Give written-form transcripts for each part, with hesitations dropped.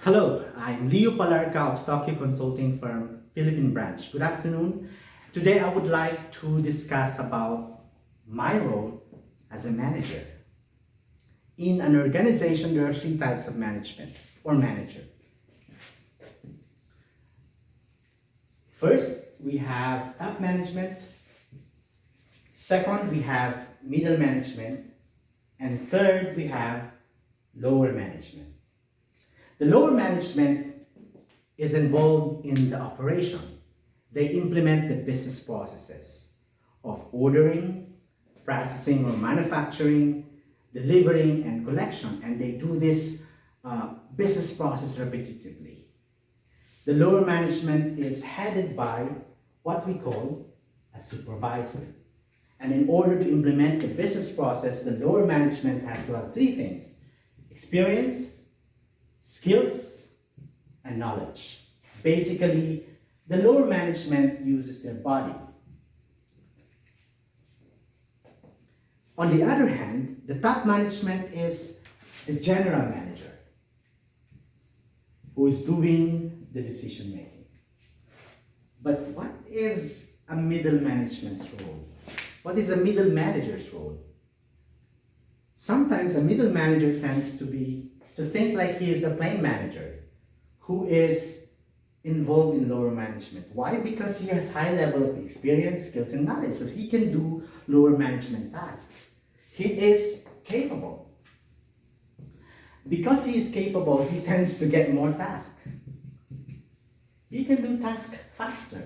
Hello, I'm Leo Palarca of Tokyo consulting firm Philippine Branch. Good afternoon. Today I would like to discuss about my role as a manager. In an organization, there are three types of management or manager. First, we have top management. Second, we have middle management. And third, we have lower management. The lower management is involved in the operation. They implement the business processes of ordering, processing or manufacturing, delivering, and collection. And they do this business process repetitively. The lower management is headed by what we call a supervisor. And in order to implement the business process, the lower management has to have three things: experience, skills, and knowledge. Basically, the lower management uses their body. On the other hand, the top management is the general manager who is doing the decision making. But what is a middle management's role? What is a middle manager's role? Sometimes a middle manager tends to think like he is a plain manager who is involved in lower management. Why? Because he has high level of experience, skills, and knowledge, so he can do lower management tasks. He is capable. Because he is capable, he tends to get more tasks. He can do tasks faster.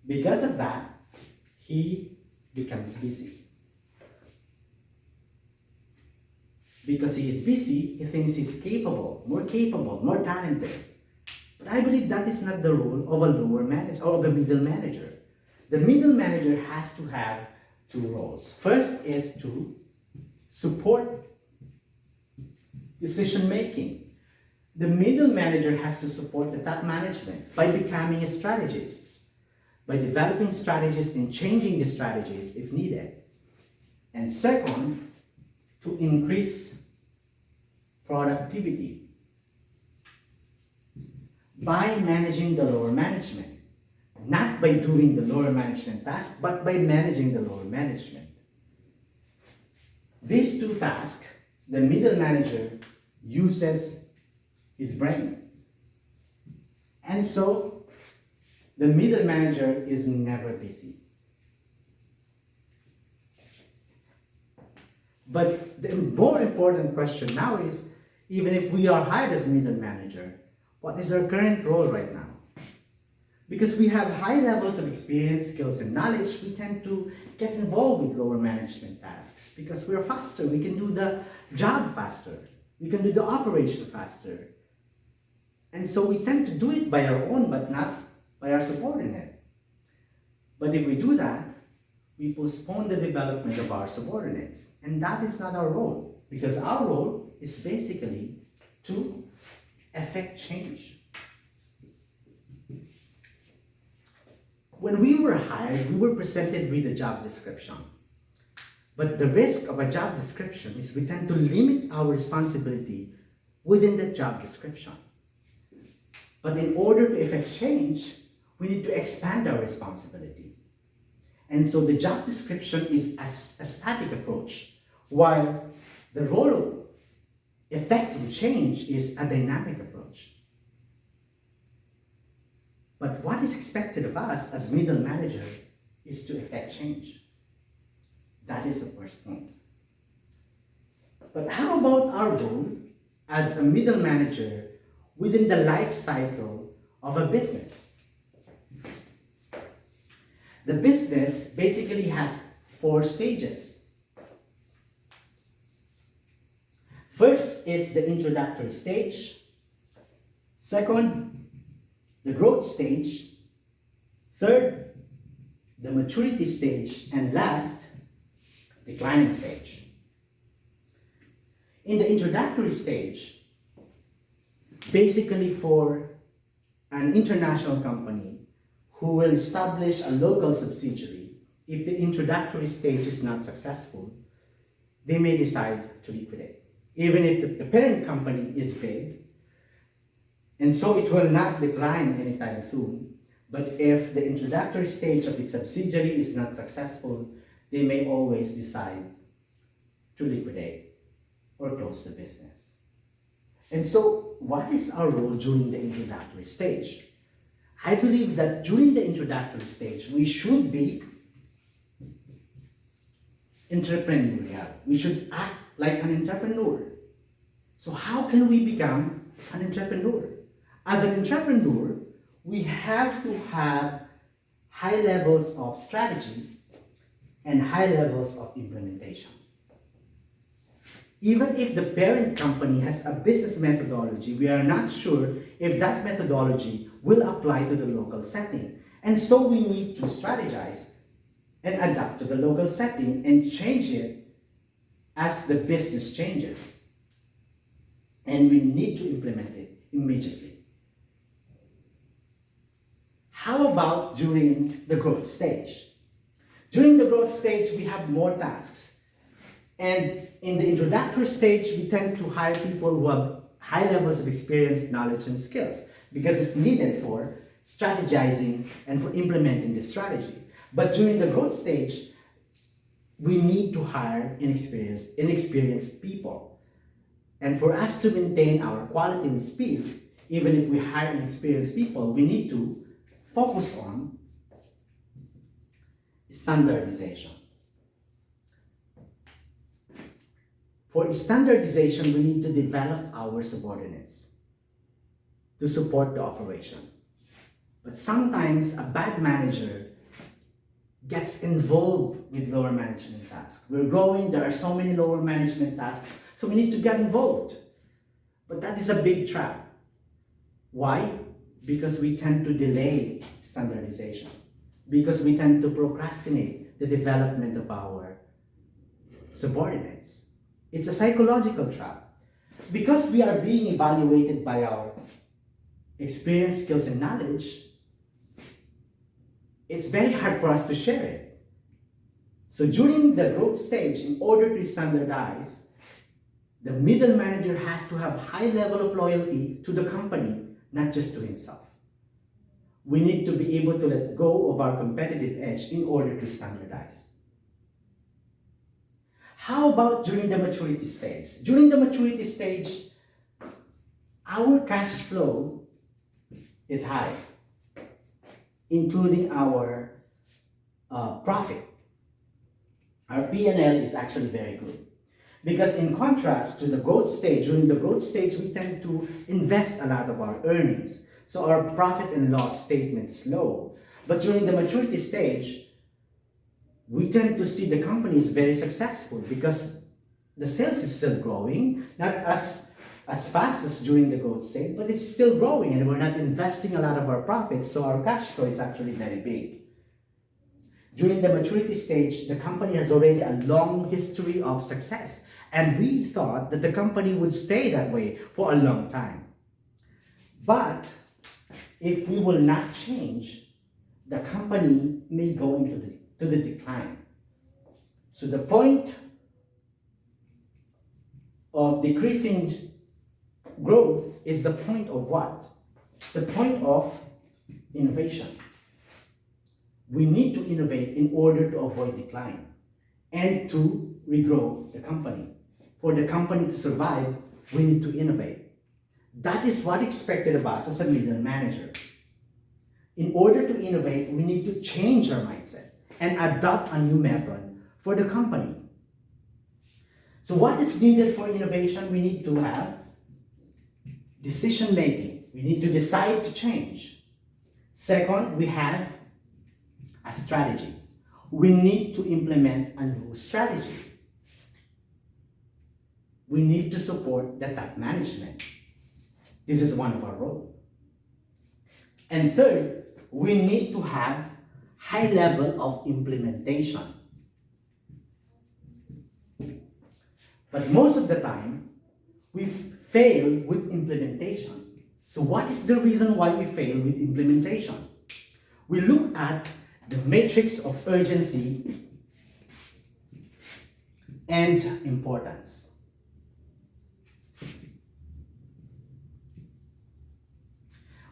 Because of that, he becomes busy. Because he is busy, he thinks he's capable, more talented. But I believe that is not the role of a lower manager or of a middle manager. The middle manager has to have two roles. First is to support decision making. The middle manager has to support the top management by becoming a strategist, by developing strategies and changing the strategies if needed. And second, to increase productivity by managing the lower management. Not by doing the lower management task, but by managing the lower management. These two tasks, the middle manager uses his brain. And so, the middle manager is never busy. But the more important question now is, even if we are hired as middle manager, what is our current role right now? Because we have high levels of experience, skills, and knowledge, we tend to get involved with lower management tasks because we're faster. We can do the job faster. We can do the operation faster. And so we tend to do it by our own, but not by our subordinate. But if we do that, we postpone the development of our subordinates. And that is not our role, because our role is basically to effect change. When we were hired, we were presented with a job description. But the risk of a job description is we tend to limit our responsibility within that job description. But in order to effect change, we need to expand our responsibility. And so the job description is a static approach, while the role of effecting change is a dynamic approach. But what is expected of us as middle manager is to effect change. That is the first point. But how about our role as a middle manager within the life cycle of a business? The business basically has 4 stages. First is the introductory stage. Second, the growth stage. Third, the maturity stage. And last, declining stage. In the introductory stage, basically for an international company who will establish a local subsidiary, if the introductory stage is not successful, they may decide to liquidate. Even if the parent company is big, And so it will not decline anytime soon. But if the introductory stage of its subsidiary is not successful, they may always decide to liquidate or close the business. And so, what is our role during the introductory stage? I believe that during the introductory stage, we should be entrepreneurial. We should act like an entrepreneur. So how can we become an entrepreneur? As an entrepreneur, we have to have high levels of strategy and high levels of implementation. Even if the parent company has a business methodology, we are not sure if that methodology will apply to the local setting. And so we need to strategize and adapt to the local setting and change it as the business changes. And we need to implement it immediately. How about during the growth stage? During the growth stage, we have more tasks. And in the introductory stage, we tend to hire people who have high levels of experience, knowledge, and skills because it's needed for strategizing and for implementing the strategy. But during the growth stage, we need to hire inexperienced people. And for us to maintain our quality and speed, even if we hire inexperienced people, we need to focus on standardization. For standardization, we need to develop our subordinates to support the operation. But sometimes a bad manager gets involved with lower management tasks. We're growing, there are so many lower management tasks, so we need to get involved. But that is a big trap. Why? Because we tend to delay standardization. Because we tend to procrastinate the development of our subordinates. It's a psychological trap. Because we are being evaluated by our experience, skills, and knowledge, it's very hard for us to share it. So during the growth stage, in order to standardize, the middle manager has to have high level of loyalty to the company, not just to himself. We need to be able to let go of our competitive edge in order to standardize. How about during the maturity stage? During the maturity stage, our cash flow is high, including our profit. Our P&L is actually very good. Because in contrast to the growth stage, during the growth stage, we tend to invest a lot of our earnings. So our profit and loss statement is low. But during the maturity stage, we tend to see the company is very successful because the sales is still growing, not as fast as during the growth stage, but it's still growing and we're not investing a lot of our profits, so our cash flow is actually very big. During the maturity stage, the company has already a long history of success, and we thought that the company would stay that way for a long time. But if we will not change, the company may go into the decline. So the point of decreasing growth is the point of what? The point of innovation. We need to innovate in order to avoid decline and to regrow the company. For the company to survive, we need to innovate. That is what is expected of us as a middle manager. In order to innovate, we need to change our mindset and adopt a new method for the company. So what is needed for innovation? We need to have decision making. We need to decide to change. Second, we have a strategy. We need to implement a new strategy. We need to support the top management. This is one of our roles. And third, we need to have high level of implementation. But most of the time, we fail with implementation. So what is the reason why we fail with implementation? We look at the matrix of urgency and importance.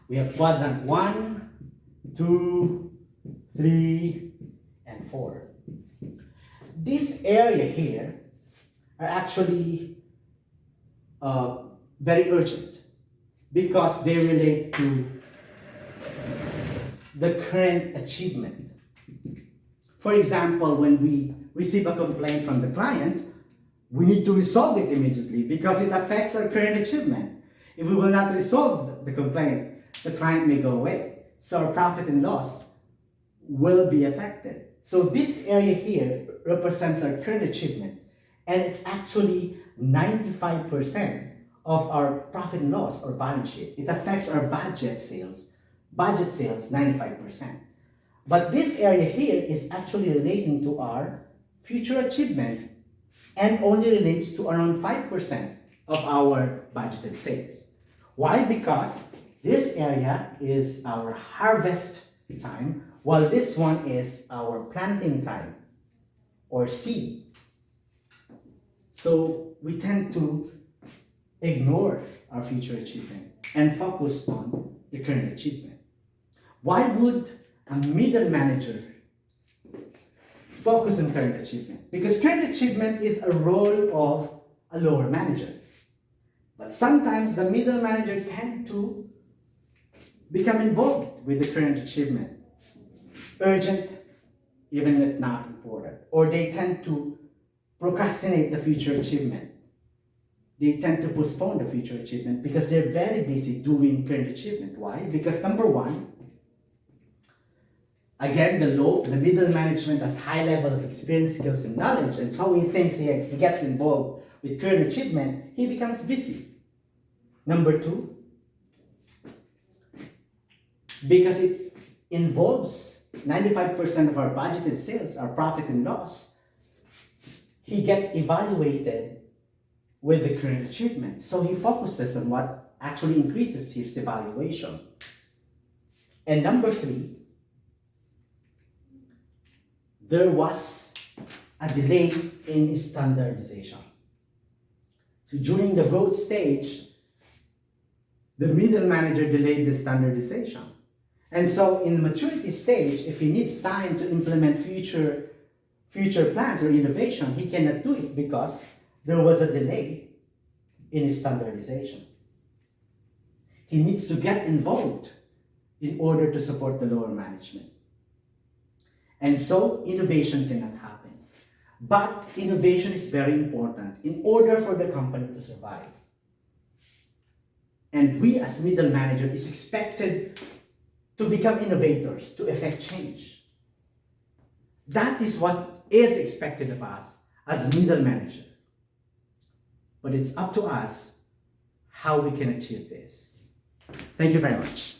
We have quadrant 1, 2, 3, and 4. This area here are actually very urgent because they relate to the current achievement. For example, when we receive a complaint from the client, we need to resolve it immediately because it affects our current achievement. If we will not resolve the complaint, the client may go away. So our profit and loss will be affected. So this area here represents our current achievement, and it's actually 95% of our profit and loss or balance sheet. It affects our budget sales. Budget sales, 95%. But this area here is actually relating to our future achievement and only relates to around 5% of our budgeted sales. Why? Because this area is our harvest time, while this one is our planting time or seed. So we tend to ignore our future achievement and focus on the current achievement. Why would a middle manager focus on current achievement? Because current achievement is a role of a lower manager. But sometimes the middle manager tend to become involved with the current achievement. Urgent, even if not important. Or they tend to procrastinate the future achievement. They tend to postpone the future achievement because they're very busy doing current achievement. Why? Because number one, again, the middle management has high level of experience, skills, and knowledge, and so he thinks he gets involved with current achievement, he becomes busy. Number two, because it involves 95% of our budgeted sales, our profit and loss, he gets evaluated with the current achievement. So he focuses on what actually increases his evaluation. And number three, there was a delay in standardization. So during the growth stage, the middle manager delayed the standardization. And so in the maturity stage, if he needs time to implement future plans or innovation, he cannot do it because there was a delay in his standardization. He needs to get involved in order to support the lower management. And so innovation cannot happen. But innovation is very important in order for the company to survive. And we as middle manager is expected to become innovators, to effect change. That is what is expected of us as middle manager. But it's up to us how we can achieve this. Thank you very much.